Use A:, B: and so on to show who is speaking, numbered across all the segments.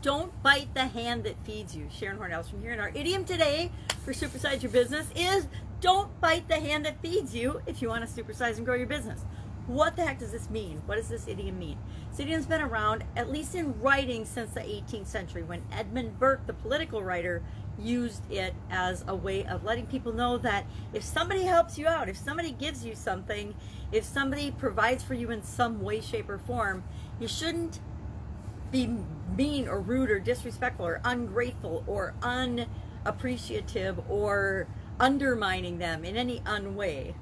A: Don't bite the hand that feeds you. Sharon Horne-Ellstrom here, and our idiom today for Supersize Your Business is don't bite the hand that feeds you if you want to supersize and grow your business. What the heck does this mean? What does this idiom mean? This idiom's been around, at least in writing, since the 18th century, when Edmund Burke, the political writer, used it as a way of letting people know that if somebody helps you out, if somebody gives you something, if somebody provides for you in some way, shape, or form, you shouldn't be mean or rude or disrespectful or ungrateful or unappreciative or undermining them in any way.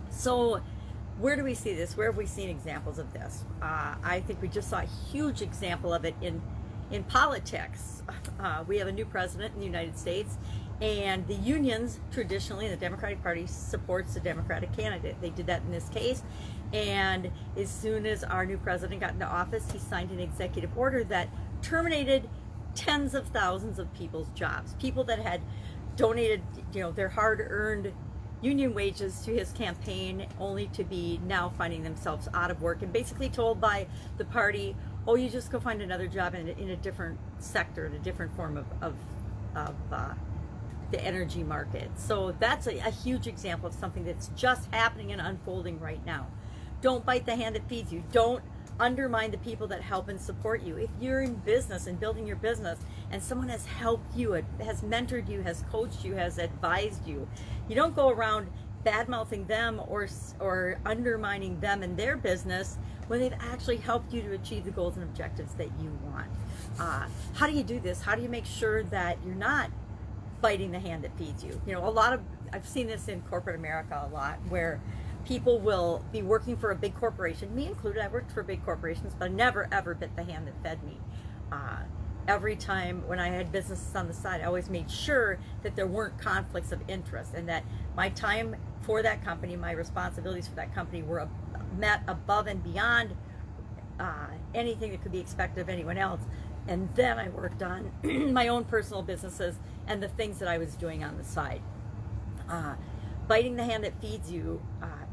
A: So where do we see this? Where have we seen examples of this? I think we just saw a huge example of it in politics. We have a new president in the United States, and the unions, traditionally, the Democratic Party supports the Democratic candidate. They did that in this case, and as soon as our new president got into office, he signed an executive order that terminated tens of thousands of people's jobs. People that had donated, their hard-earned union wages to his campaign, only to be now finding themselves out of work and basically told by the party, oh, you just go find another job in a different sector, in a different form of the energy market. So that's a huge example of something that's just happening and unfolding right now. Don't bite the hand that feeds you. Don't undermine the people that help and support you. If you're in business and building your business and someone has helped you, has mentored you, has coached you, has advised you, you don't go around bad-mouthing them or undermining them and their business when they've actually helped you to achieve the goals and objectives that you want. How do you do this? How do you make sure that you're not biting the hand that feeds you? I've seen this in corporate America a lot, where people will be working for a big corporation, me included. I worked for big corporations, but I never ever bit the hand that fed me. Every time when I had businesses on the side, I always made sure that there weren't conflicts of interest, and that my time for that company, my responsibilities for that company were met above and beyond anything that could be expected of anyone else. And then I worked on my own personal businesses and the things that I was doing on the side. Biting the hand that feeds you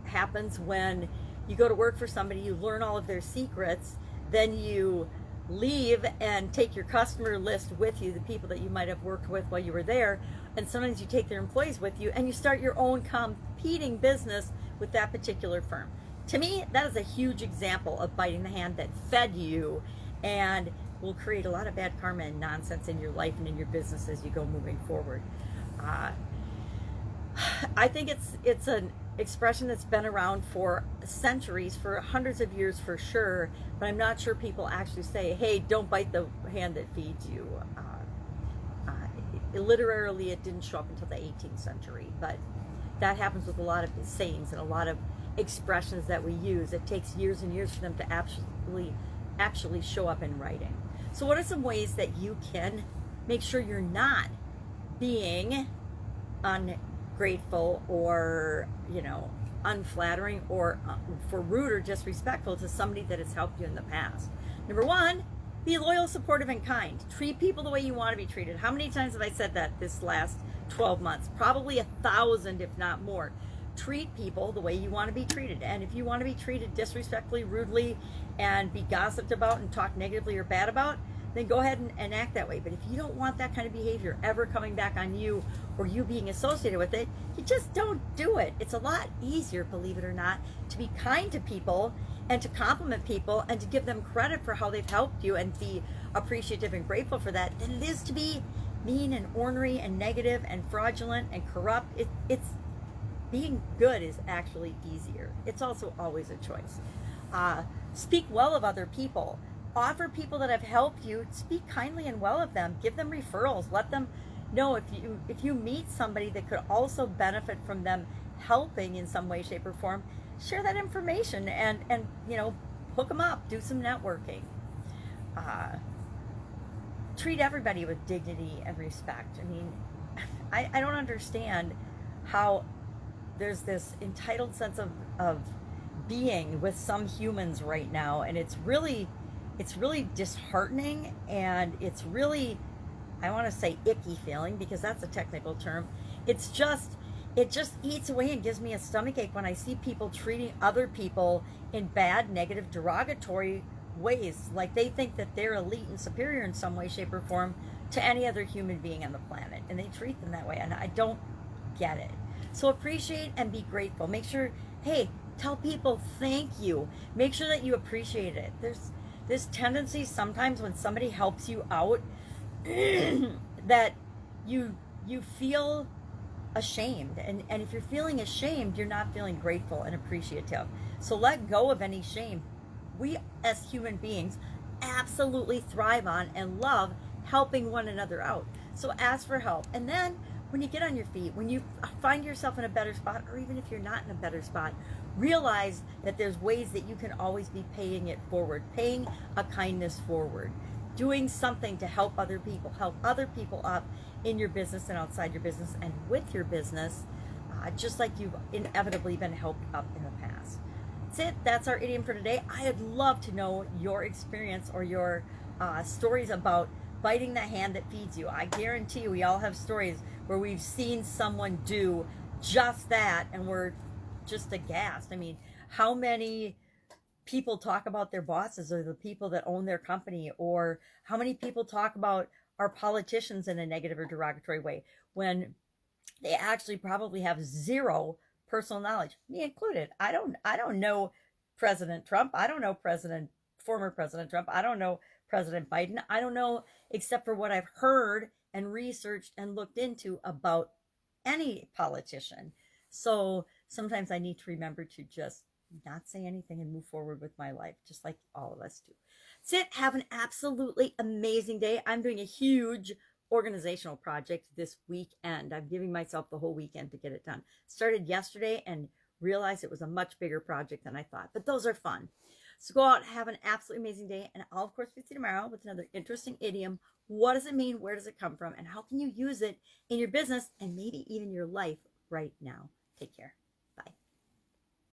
A: happens when you go to work for somebody, you learn all of their secrets, then you leave and take your customer list with you, the people that you might have worked with while you were there, and sometimes you take their employees with you, and you start your own competing business with that particular firm. To me, that is a huge example of biting the hand that fed you, and will create a lot of bad karma and nonsense in your life and in your business as you go moving forward. I think it's an expression that's been around for centuries, for hundreds of years for sure, but I'm not sure people actually say, hey, don't bite the hand that feeds you. Literally, it didn't show up until the 18th century, but that happens with a lot of sayings and a lot of expressions that we use. It takes years and years for them to actually show up in writing. So what are some ways that you can make sure you're not being ungrateful or unflattering or for rude or disrespectful to somebody that has helped you in the past? Number one, be loyal, supportive, and kind. Treat people the way you want to be treated. How many times have I said that this last 12 months? Probably 1,000, if not more. Treat people the way you want to be treated. And if you want to be treated disrespectfully, rudely, and be gossiped about and talked negatively or bad about, then go ahead and act that way. But if you don't want that kind of behavior ever coming back on you or you being associated with it, you just don't do it. It's a lot easier, believe it or not, to be kind to people and to compliment people and to give them credit for how they've helped you and be appreciative and grateful for that than it is to be mean and ornery and negative and fraudulent and corrupt. It's being good is actually easier. It's also always a choice. Speak well of other people. Offer people that have helped you, speak kindly and well of them. Give them referrals. Let them know if you meet somebody that could also benefit from them helping in some way, shape, or form, share that information and hook them up. Do some networking. Treat everybody with dignity and respect. I mean, I don't understand how there's this entitled sense of being with some humans right now, and it's really disheartening, and it's really, I want to say icky feeling, because that's a technical term. It just eats away and gives me a stomachache when I see people treating other people in bad, negative, derogatory ways. Like they think that they're elite and superior in some way, shape, or form to any other human being on the planet. And they treat them that way. And I don't get it. So appreciate and be grateful. Make sure, hey, tell people thank you. Make sure that you appreciate it. There's this tendency sometimes when somebody helps you out that you feel ashamed. And if you're feeling ashamed, you're not feeling grateful and appreciative. So let go of any shame. We as human beings absolutely thrive on and love helping one another out. So ask for help. And then when you get on your feet, when you find yourself in a better spot, or even if you're not in a better spot, realize that there's ways that you can always be paying it forward, paying a kindness forward, doing something to help other people up in your business and outside your business and with your business, just like you've inevitably been helped up in the past. That's it. That's our idiom for today. I'd love to know your experience or your stories about biting the hand that feeds you. I guarantee you we all have stories where we've seen someone do just that and we're just aghast. I mean, how many people talk about their bosses or the people that own their company, or how many people talk about our politicians in a negative or derogatory way when they actually probably have zero personal knowledge, me included. I don't know President Trump. I don't know former President Trump. I don't know President Biden. I don't know except for what I've heard and researched and looked into about any politician. So sometimes I need to remember to just not say anything and move forward with my life, just like all of us do. That's it. Have an absolutely amazing day. I'm doing a huge organizational project this weekend. I'm giving myself the whole weekend to get it done. Started yesterday and realized it was a much bigger project than I thought, but those are fun. So go out and have an absolutely amazing day. And I'll, of course, be with you tomorrow with another interesting idiom. What does it mean? Where does it come from? And how can you use it in your business and maybe even your life right now? Take care.